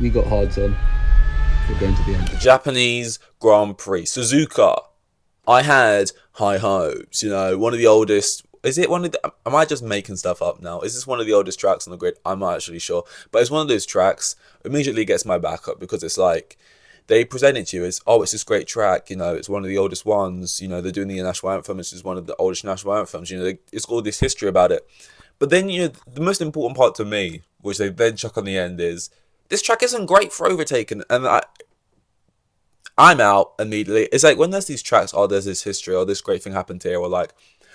We got hards on. We're going to the end. Japanese Grand Prix. Suzuka. I had high hopes. You know, one of the oldest. Is it one of the? Am I just making stuff up now? Is this one of the oldest tracks on the grid? I'm not actually sure, but it's one of those tracks. Immediately gets my back up because it's like they present it to you as, oh, it's this great track. You know, it's one of the oldest ones. You know, they're doing the national anthem. It's just one of the oldest national anthems. You know, it's got all this history about it. But then you know, the most important part to me, which they then chuck on the end, is this track isn't great for overtaking, and I'm out immediately. It's like when there's these tracks, oh, there's this history, or this great thing happened here, or like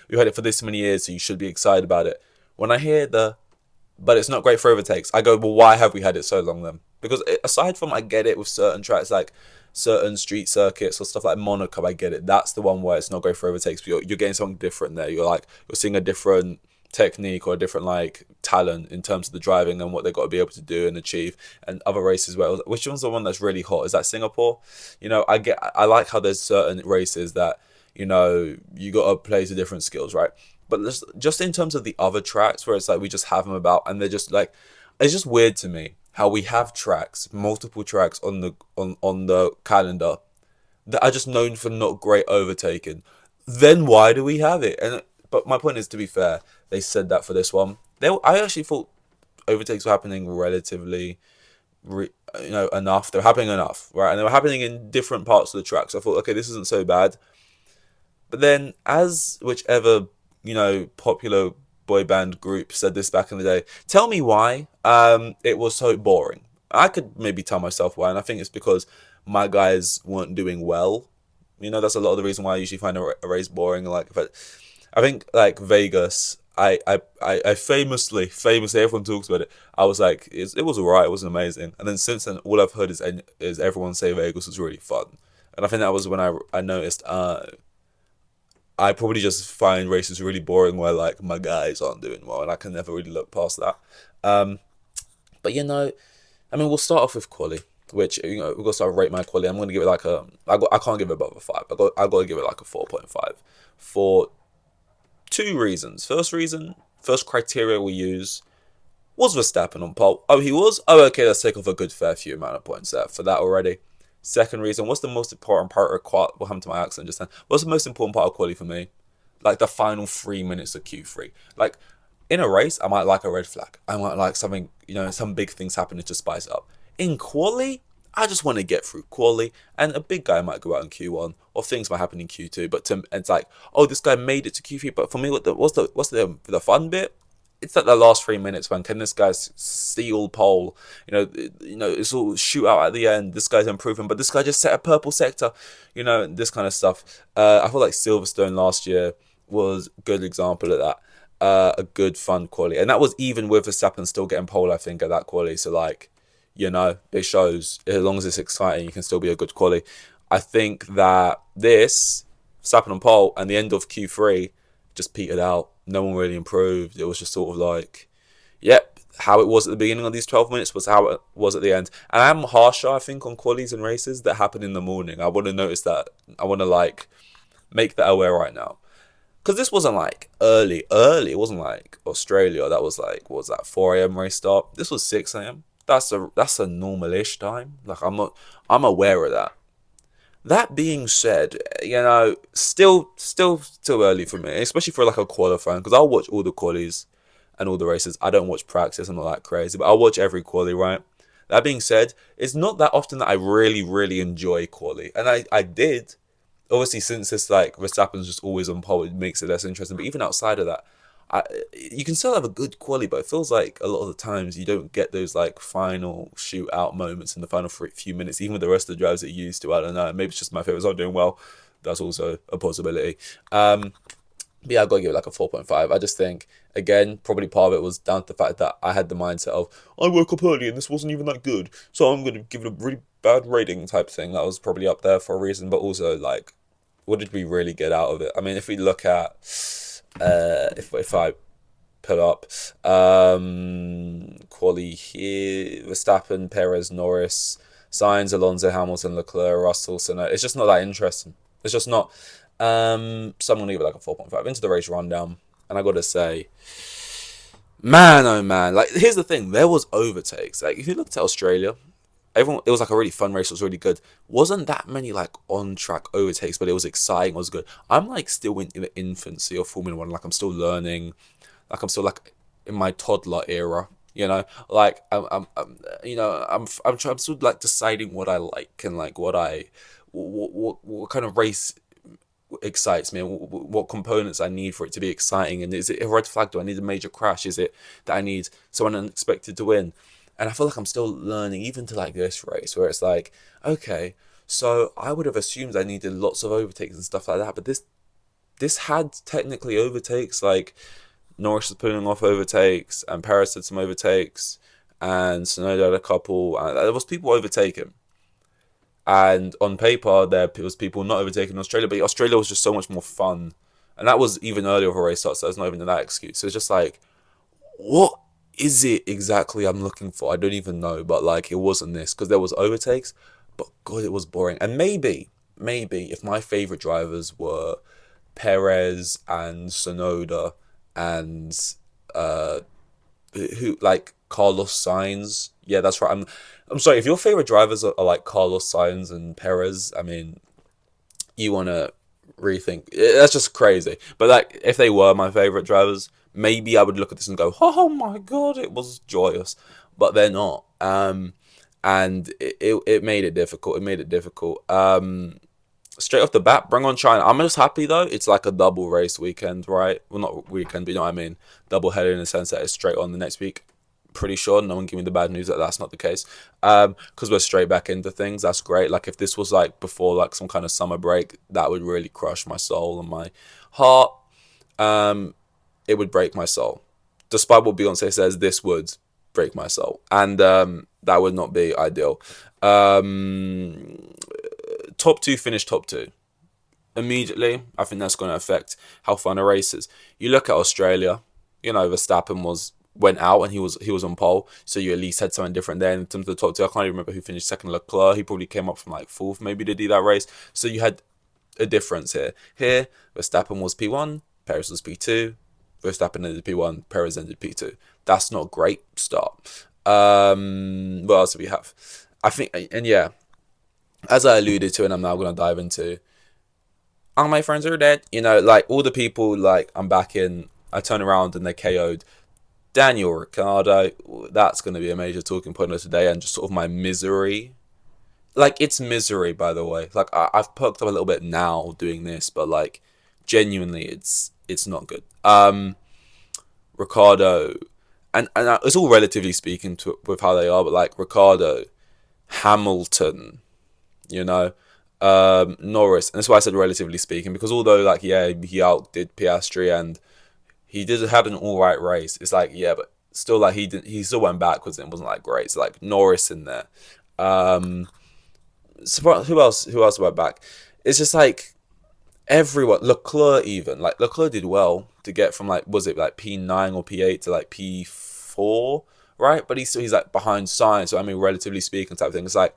we've had it for this many years, so you should be excited about it. When I hear but it's not great for overtakes, I go, well, why have we had it so long then? Because aside from I get it with certain tracks like certain street circuits or stuff like Monaco, I get it. That's the one where it's not great for overtakes, but you're getting something different there. You're seeing a different technique or a different like talent in terms of the driving and what they've got to be able to do and achieve. And other races where which one's the one that's really hot? Is that Singapore? You know, I like how there's certain races that you know you got to play to different skills, right? But just in terms of the other tracks where it's like we just have them about and they're just like it's just weird to me how we have tracks, multiple tracks on the calendar that are just known for not great overtaking. Then why do we have it? And but my point is, to be fair, they said that for this one. I actually thought overtakes were happening relatively, you know, enough. They were happening enough, right? And they were happening in different parts of the track. So I thought, okay, this isn't so bad. But then, as whichever you know popular boy band group said this back in the day, tell me why it was so boring. I could maybe tell myself why, and I think it's because my guys weren't doing well. You know, that's a lot of the reason why I usually find a race boring. Like, I think like Vegas, I famously, everyone talks about it. I was like, it was alright, it wasn't amazing. And then since then, all I've heard is everyone say Vegas was really fun. And I think that was when I noticed, I probably just find races really boring where like my guys aren't doing well, and I can never really look past that. Um, but you know, I mean, we'll start off with quali, which you know we're gonna start rate my quali. I'm gonna give it like I can't give it above a five. I got to give it like a 4.5 for two reasons. First criteria we use was Verstappen on pole. Oh, he was? Oh, okay, let's take off a good fair few amount of points there for that already. Second reason, what's the most important part of what happened to my accent just then? What's the most important part of quali for me? Like the final 3 minutes of Q3. Like in a race, I might like a red flag. I might like something, you know, some big things happening to spice it up. In quali, I just want to get through quali, and a big guy might go out in Q1, or things might happen in Q2. But it's like, oh, this guy made it to Q3. But for me, what's the fun bit? It's like the last 3 minutes when can this guy steal pole? It's all shootout at the end. This guy's improving, but this guy just set a purple sector. You know, this kind of stuff. I feel like Silverstone last year was a good example of that. A good fun quality, and that was even with Verstappen still getting pole. I think at that quality, so like, you know, it shows as long as it's exciting, you can still be a good quality. I think that this Verstappen on pole and the end of Q3 just petered out. No one really improved. It was just sort of like, yep, how it was at the beginning of these 12 minutes was how it was at the end. And I'm harsher, I think, on qualies and races that happen in the morning. I want to notice that. I want to like make that aware right now. Because this wasn't like early. It wasn't like Australia. That was like, what was that, 4 a.m. race start? This was 6 a.m. That's a normal-ish time. Like I'm aware of that. That being said, you know, still too early for me, especially for like a qualifying, because I'll watch all the qualies and all the races. I don't watch practice. I'm not that crazy, but I'll watch every quali, right? That being said, it's not that often that I really enjoy quali, and I did. Obviously, since it's like Verstappen's just always on pole, it makes it less interesting. But even outside of that, you can still have a good quali, but it feels like a lot of the times you don't get those like final shootout moments in the final few minutes, even with the rest of the drivers that you used to. I don't know. Maybe it's just my favourites aren't doing well. That's also a possibility. But yeah, I've got to give it like a 4.5. I just think, again, probably part of it was down to the fact that I had the mindset of, I woke up early and this wasn't even that good, so I'm going to give it a really bad rating type thing. That was probably up there for a reason, but also, like, what did we really get out of it? I mean, if we look at, if I put up quali here, Verstappen, Perez, Norris, Sainz, Alonso, Hamilton, Leclerc, Russell, so no, it's just not that interesting. It's just not. So I'm going to give it like a 4.5. Into the race rundown, and I got to say, man, oh man, like, here's the thing, there was overtakes. Like, if you looked at Australia, Everyone, it was like a really fun race. It was really good. Wasn't that many like on track overtakes, but it was exciting. It was good. I'm like still in the infancy of Formula One. Like I'm still learning. Like I'm still like in my toddler era. You know, like I'm still like deciding what I like and like what kind of race excites me and what components I need for it to be exciting. And is it a red flag? Do I need a major crash? Is it that I need someone unexpected to win? And I feel like I'm still learning even to like this race where it's like, okay, so I would have assumed I needed lots of overtakes and stuff like that, but this had technically overtakes. Like Norris was pulling off overtakes and Perez had some overtakes and Tsunoda had a couple, and there was people overtaking. And on paper, there was people not overtaking Australia, but Australia was just so much more fun. And that was even earlier of a race start, so there's not even that excuse. So it's just like, what is it exactly I'm looking for? I don't even know, but like it wasn't this, because there was overtakes, but God, it was boring. And maybe if my favorite drivers were Perez and Tsunoda and who like Carlos Sainz. Yeah, that's right. I'm sorry, if your favorite drivers are like Carlos Sainz and Perez, I mean, you want to rethink. That's just crazy. But like, if they were my favorite drivers, maybe I would look at this and go, "Oh my God, it was joyous." But they're not. And it made it difficult. It made it difficult. Straight off the bat, bring on China. I'm just happy though. It's like a double race weekend, right? Well, not weekend, but you know what I mean. Double header in the sense that it's straight on the next week. Pretty sure no one give me the bad news that that's not the case. Because we're straight back into things. That's great. Like if this was like before like some kind of summer break, that would really crush my soul and my heart. It would break my soul. Despite what Beyonce says, this would break my soul, and that would not be ideal. Top two finish top two immediately. I think that's going to affect how fun a race is. You look at Australia, you know, Verstappen went out and he was on pole, so you at least had something different there in terms of the top two. I can't even remember who finished second. Leclerc, he probably came up from like fourth maybe to do that race, so you had a difference here. Here, Verstappen was P1, Perez was P2, Verstappen ended P1, Perez ended P2. That's not a great start. What else do we have? I think, and yeah, as I alluded to, and I'm now going to dive into, all my friends are dead. You know, like all the people, like I'm back in, I turn around and they're KO'd. Daniel Ricciardo, that's going to be a major talking point of today, and just sort of my misery. Like, it's misery, by the way. Like, I've perked up a little bit now doing this, but like, genuinely, it's not good. Ricciardo, and it's all relatively speaking with how they are, but like Ricciardo, Hamilton, you know, Norris, and that's why I said relatively speaking, because although like, yeah, he outdid Piastri and he did have an all right race, it's like, yeah, but still like he still went backwards and it wasn't like great. So like Norris in there. So who else went back? It's just like everyone. Leclerc even, like Leclerc did well to get from like, was it like P9 or P8 to like P4, right? But he's like behind Sainz, so I mean relatively speaking type of thing. It's like,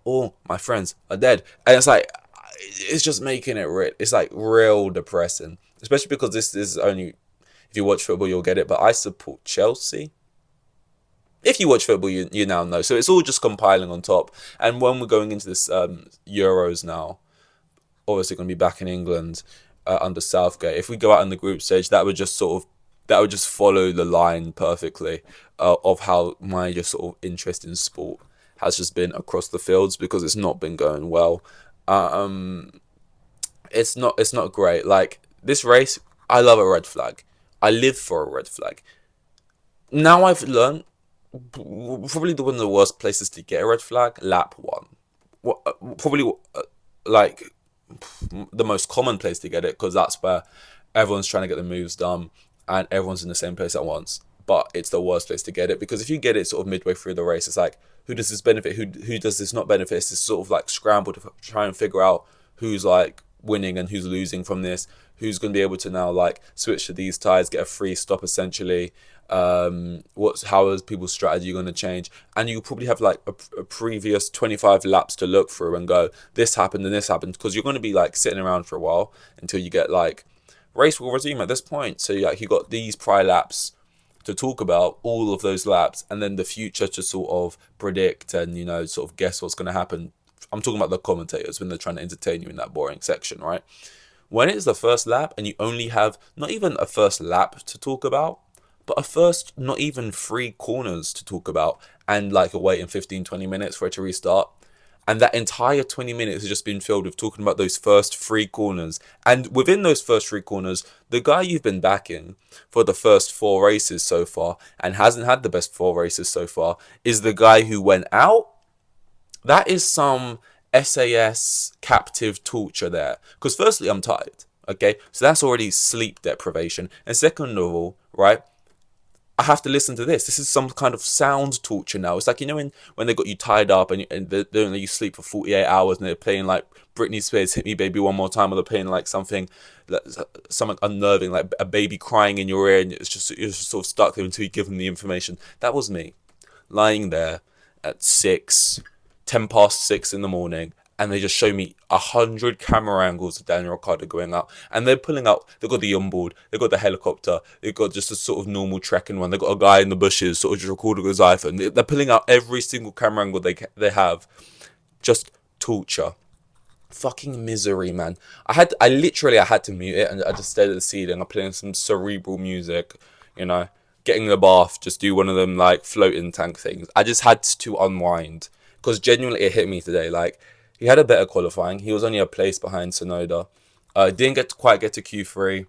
all my friends are dead, and it's like, it's just making it real. It's like real depressing, especially because this is only, if you watch football you'll get it, but I support Chelsea. If you watch football, you now know. So it's all just compiling on top. And when we're going into this Euros now, obviously going to be back in England under Southgate. If we go out in the group stage, that would just follow the line perfectly of how my just sort of interest in sport has just been across the fields, because it's not been going well. It's not great. Like this race, I love a red flag. I live for a red flag. Now I've learned probably one of the worst places to get a red flag, lap one. Probably like the most common place to get it, because that's where everyone's trying to get the moves done and everyone's in the same place at once. But it's the worst place to get it, because if you get it sort of midway through the race, it's like, who does this benefit? Who does this not benefit? It's this sort of like scramble to try and figure out who's like winning and who's losing from this. Who's going to be able to now like switch to these tyres, get a free stop essentially. How is people's strategy going to change? And you probably have like a previous 25 laps to look through and go, this happened and this happened, because you're going to be like sitting around for a while until you get like, race will resume at this point. So like you got these prior laps to talk about all of those laps, and then the future to sort of predict and, you know, sort of guess what's going to happen. I'm talking about the commentators when they're trying to entertain you in that boring section, right? When it's the first lap and you only have not even a first lap to talk about, but a first not even 3 corners to talk about, and like a wait in 15-20 minutes for it to restart, and that entire 20 minutes has just been filled with talking about those first 3 corners. And within those first 3 corners, the guy you've been backing for the first 4 races so far, and hasn't had the best 4 races so far, is the guy who went out. That is some SAS captive torture there. Because firstly, I'm tired. Okay, so that's already sleep deprivation. And second of all, right, I have to listen to this. This is some kind of sound torture now. It's like, you know, when they got you tied up and they don't let you sleep for 48 hours and they're playing like Britney Spears' Hit Me Baby One More Time, or they're playing like something unnerving, like a baby crying in your ear, and you're just sort of stuck there until you give them the information. That was me, lying there at 10 past 6 in the morning, and they just show me 100 camera angles of Daniel Ricciardo going up, and they're pulling out. They've got the onboard, they've got the helicopter, they've got just a sort of normal trekking one. They've got a guy in the bushes, sort of just recording his iPhone. They're pulling out every single camera angle they have. Just torture, fucking misery, man. I had to mute it, and I just stayed at the ceiling. I'm playing some cerebral music, you know, getting in the bath, just do one of them like floating tank things. I just had to unwind, because genuinely it hit me today. Like, he had a better qualifying. He was only a place behind Tsunoda. Didn't quite get to Q3.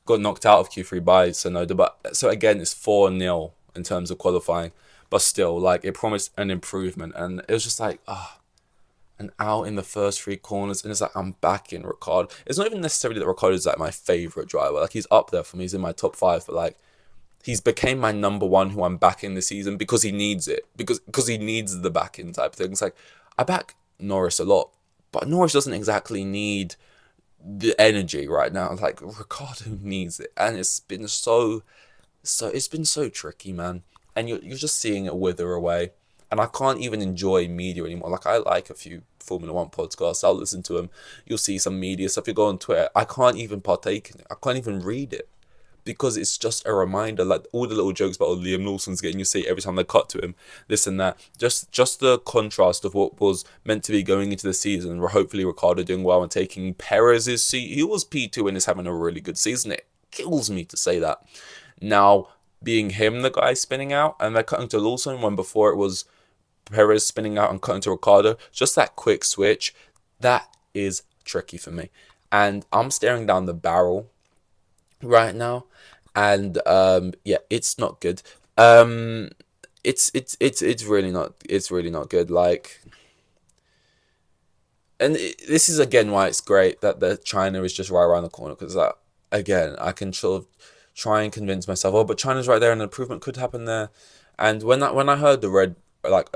Got knocked out of Q3 by Tsunoda. But so again, it's 4-0 in terms of qualifying. But still, like, it promised an improvement. And it was just like, an out in the first 3 corners. And it's like, I'm back in Ricciardo. It's not even necessarily that Ricciardo is like my favourite driver. Like, he's up there for me. He's in my top 5. But like, he's became my number 1 who I'm backing this season because he needs it. Because he needs the backing type of thing. It's like, I back Norris a lot, but Norris doesn't exactly need the energy right now. Like, Ricciardo needs it, and it's been so tricky, man. And you're just seeing it wither away, and I can't even enjoy media anymore. Like, I like a few Formula 1 podcasts, I'll listen to them. You'll see some media stuff, you go on Twitter, I can't even partake in it. I can't even read it, because it's just a reminder, like all the little jokes about Liam Lawson's getting you see every time they cut to him, this and that. Just the contrast of what was meant to be going into the season, where hopefully Ricciardo doing well and taking Perez's seat. He was P2 and is having a really good season. It kills me to say that. Now, being him, the guy spinning out, and they're cutting to Lawson, when before it was Perez spinning out and cutting to Ricciardo, just that quick switch, that is tricky for me. And I'm staring down the barrel right now, and yeah, it's not good. It's really not good. Like, and this is again why it's great that the China is just right around the corner, because again, I can sort of try and convince myself, oh, but China's right there and an improvement could happen there. And when I heard the red, like,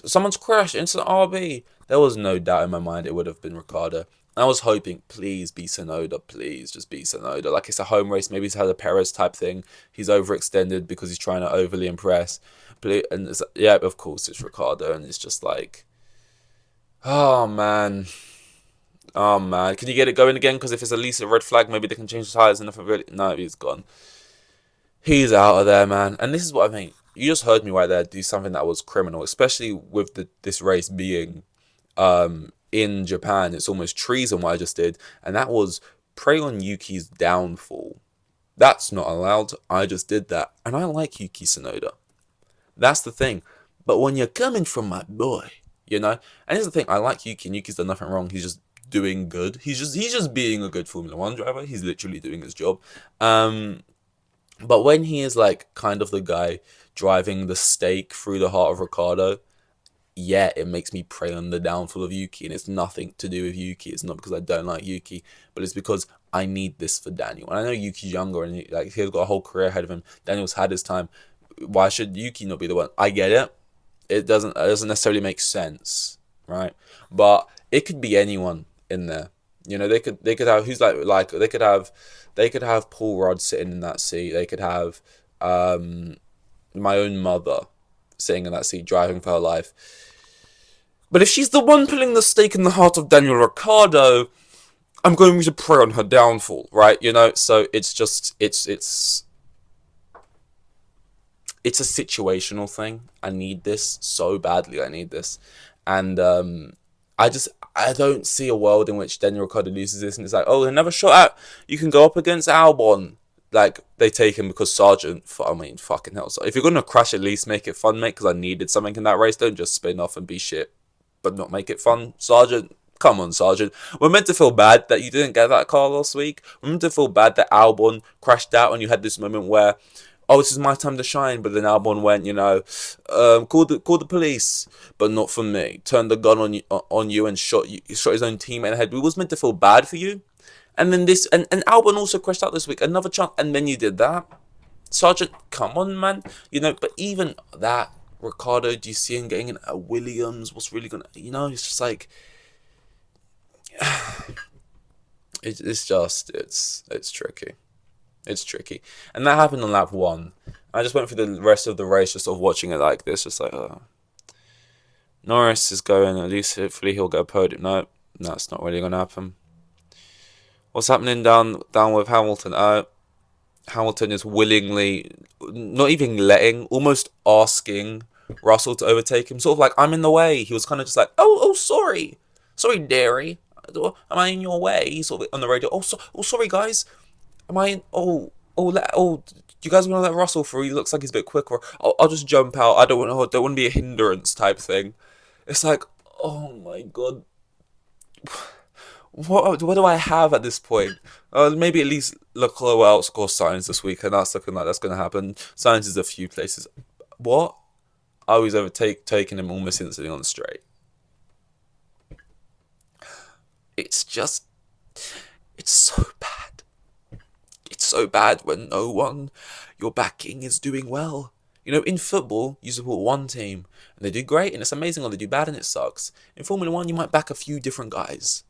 someone's crashed into the RB, there was no doubt in my mind it would have been Ricciardo. I was hoping, please be Tsunoda, please just be Tsunoda. Like, it's a home race, maybe he's had a Perez type thing. He's overextended because he's trying to overly impress. And it's, yeah, of course it's Ricciardo, and it's just like, oh man, can you get it going again? Because if it's at least a red flag, maybe they can change the tires and nothing really. No, he's gone. He's out of there, man. And this is what I mean. You just heard me right there do something that was criminal, especially with this race being in Japan. It's almost treason what I just did, and that was prey on Yuki's downfall. That's not allowed. I just did that, and I like Yuki Tsunoda. That's the thing. But when you're coming from my boy, you know, and here's the thing: I like Yuki, and Yuki's done nothing wrong. He's just doing good. He's just being a good Formula 1 driver. He's literally doing his job. But when he is like kind of the guy driving the stake through the heart of Ricciardo, yeah, it makes me prey on the downfall of Yuki, and it's nothing to do with Yuki. It's not because I don't like Yuki, but it's because I need this for Daniel. And I know Yuki's younger, and he's got a whole career ahead of him. Daniel's had his time. Why should Yuki not be the one? I get it. It doesn't necessarily make sense, right? But it could be anyone in there. You know, they could have who's like they could have Paul Rudd sitting in that seat. They could have my own mother sitting in that seat, driving for her life. But if she's the one pulling the stake in the heart of Daniel Ricciardo, I'm going to prey on her downfall, right? You know, so it's just, it's it's a situational thing. I need this so badly. I need this. And I don't see a world in which Daniel Ricciardo loses this and it's like, oh, another shot out. You can go up against Albon. Like, they take him because Sargent, I mean, fucking hell. So if you're going to crash, at least make it fun, mate, because I needed something in that race. Don't just spin off and be shit, but not make it fun. Sargent, come on, Sargent. We're meant to feel bad that you didn't get that car last week. We're meant to feel bad that Albon crashed out and you had this moment where, oh, this is my time to shine. But then Albon went, called the police, but not for me. Turned the gun on you and shot his own teammate in the head. We was meant to feel bad for you. And then this, and Albon also crashed out this week. Another chance, and then you did that. Sargent, come on, man. But even that, Ricciardo, do you see him getting in a Williams? What's really going to, it's just like, it's tricky. It's tricky. And that happened on lap 1. I just went through the rest of the race just sort of watching it like this, just like, oh. Norris is going, at least hopefully he'll get a podium. No, that's not really going to happen. What's happening down with Hamilton? Hamilton is willingly, not even letting, almost asking Russell to overtake him. Sort of like, I'm in the way. He was kind of just like, oh, sorry. Sorry, Dairy. Am I in your way? He's sort of on the radio. Oh, sorry, guys. Am I in? Do you guys want to let Russell through? He looks like he's a bit quicker. I'll just jump out. I don't want to be a hindrance type thing. It's like, oh my god. What do I have at this point? Maybe at least Leclerc will outscore Sainz this week, and that's looking like that's going to happen. Sainz is a few places. What? I was overtaking him almost instantly on the straight. It's so bad. It's so bad when no one you're backing is doing well. In football, you support one team, and they do great, and it's amazing, or they do bad, and it sucks. In Formula 1, you might back a few different guys.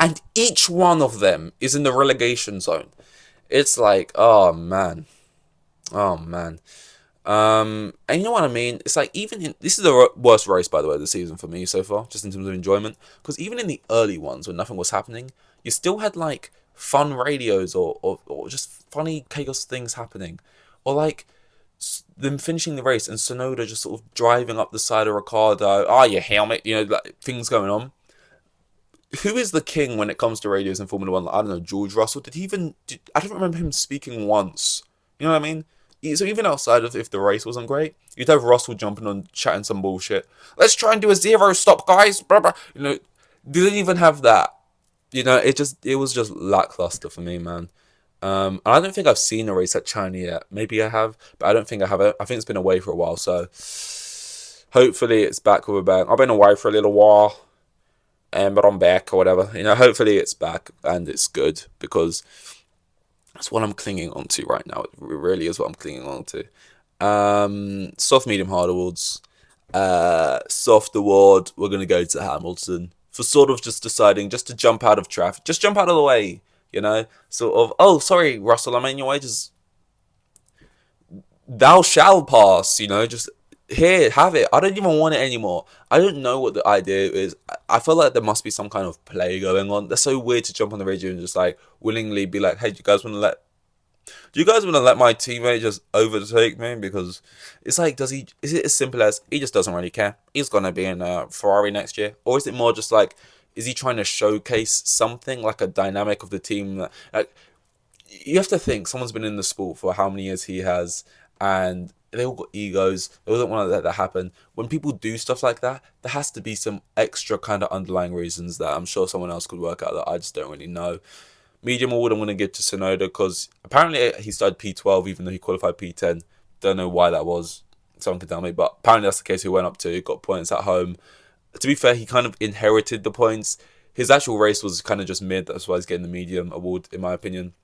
And each one of them is in the relegation zone. It's like, oh man. And you know what I mean? It's like, this is the worst race, by the way, of the season for me so far, just in terms of enjoyment. Because even in the early ones, when nothing was happening, you still had like fun radios or just funny chaos things happening. Or like them finishing the race and Tsunoda just sort of driving up the side of Ricciardo. Your helmet, like things going on. Who is the king when it comes to radios in Formula 1? Like, I don't know, George Russell? I don't remember him speaking once. You know what I mean? So even outside of if the race wasn't great, you'd have Russell jumping on, chatting some bullshit. Let's try and do a 0 stop, guys. Blah, blah. Didn't even have that. It was just lackluster for me, man. And I don't think I've seen a race at China yet. Maybe I have, but I don't think I have it. I think it's been away for a while, so hopefully it's back with a bang. I've been away for a little while. But I'm back or whatever. Hopefully it's back and it's good, because that's what I'm clinging on to right now. It really is what I'm clinging on to. Soft, medium, hard awards. Soft award, we're going to go to Hamilton for sort of just deciding just to jump out of traffic. Just jump out of the way, Sort of, oh, sorry, Russell, I'm in your way. Just, thou shall pass, just... Here, have it. I don't even want it anymore. I don't know what the idea is. I feel like there must be some kind of play going on. That's so weird to jump on the radio and just like willingly be like, hey, do you guys want to let my teammate just overtake me? Because it's like, is it as simple as he just doesn't really care? He's going to be in a Ferrari next year. Or is it more just like, is he trying to showcase something, like a dynamic of the team? You have to think, someone's been in the sport for how many years he has, and they all got egos. They all don't want to let that happen. When people do stuff like that, there has to be some extra kind of underlying reasons that I'm sure someone else could work out that I just don't really know. Medium award I'm going to give to Tsunoda, because apparently he started P12 even though he qualified P10. Don't know why that was. Someone can tell me. But apparently that's the case. He went up to, got points at home. To be fair, he kind of inherited the points. His actual race was kind of just mid. That's why he's getting the medium award, in my opinion.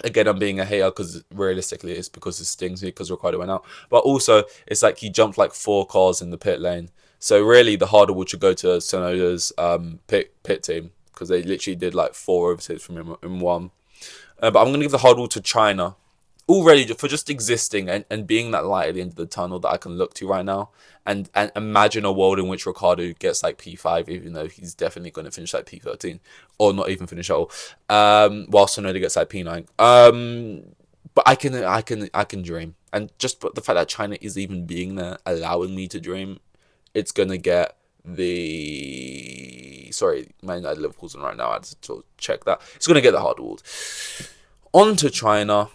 Again, I'm being a hater because realistically it's because it stings me because Ricciardo went out. But also, it's like he jumped like 4 cars in the pit lane. So really, the hard award should go to Tsunoda's pit team, because they literally did like 4 overtakes from him in one. But I'm going to give the hard award to China. Already for just existing and being that light at the end of the tunnel that I can look to right now. And imagine a world in which Ricciardo gets like P5, even though he's definitely going to finish like P13. Or not even finish at all. While Tsunoda gets like P9. But I can dream. And just the fact that China is even being there, allowing me to dream, it's going to get the... Sorry, Man United Liverpool's on right now. I had to check that. It's going to get the hardwood. On to China.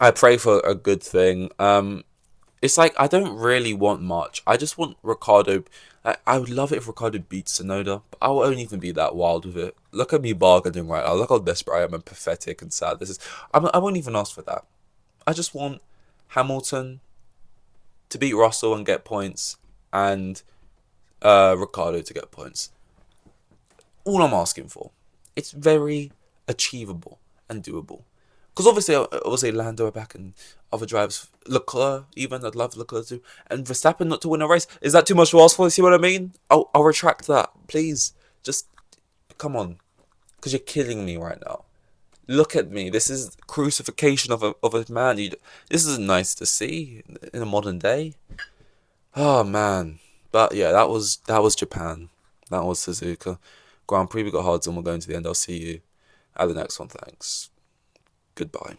I pray for a good thing. It's like, I don't really want much. I just want Ricardo. I would love it if Ricardo beats Tsunoda, but I won't even be that wild with it. Look at me bargaining right now. Look how desperate I am and pathetic and sad this is. I won't even ask for that. I just want Hamilton to beat Russell and get points, and Ricardo to get points. All I'm asking for. It's very achievable and doable. Because obviously Lando are back and other drivers, Leclerc even, I'd love Leclerc too, and Verstappen not to win a race. Is that too much to ask for? You see what I mean? I'll retract that. Please, just come on, because you're killing me right now. Look at me. This is crucifixion of a man. This isn't nice to see in a modern day. Oh man, but yeah, that was Japan. That was Suzuka Grand Prix. We got hard on. We're going to the end. I'll see you at the next one. Thanks. Goodbye.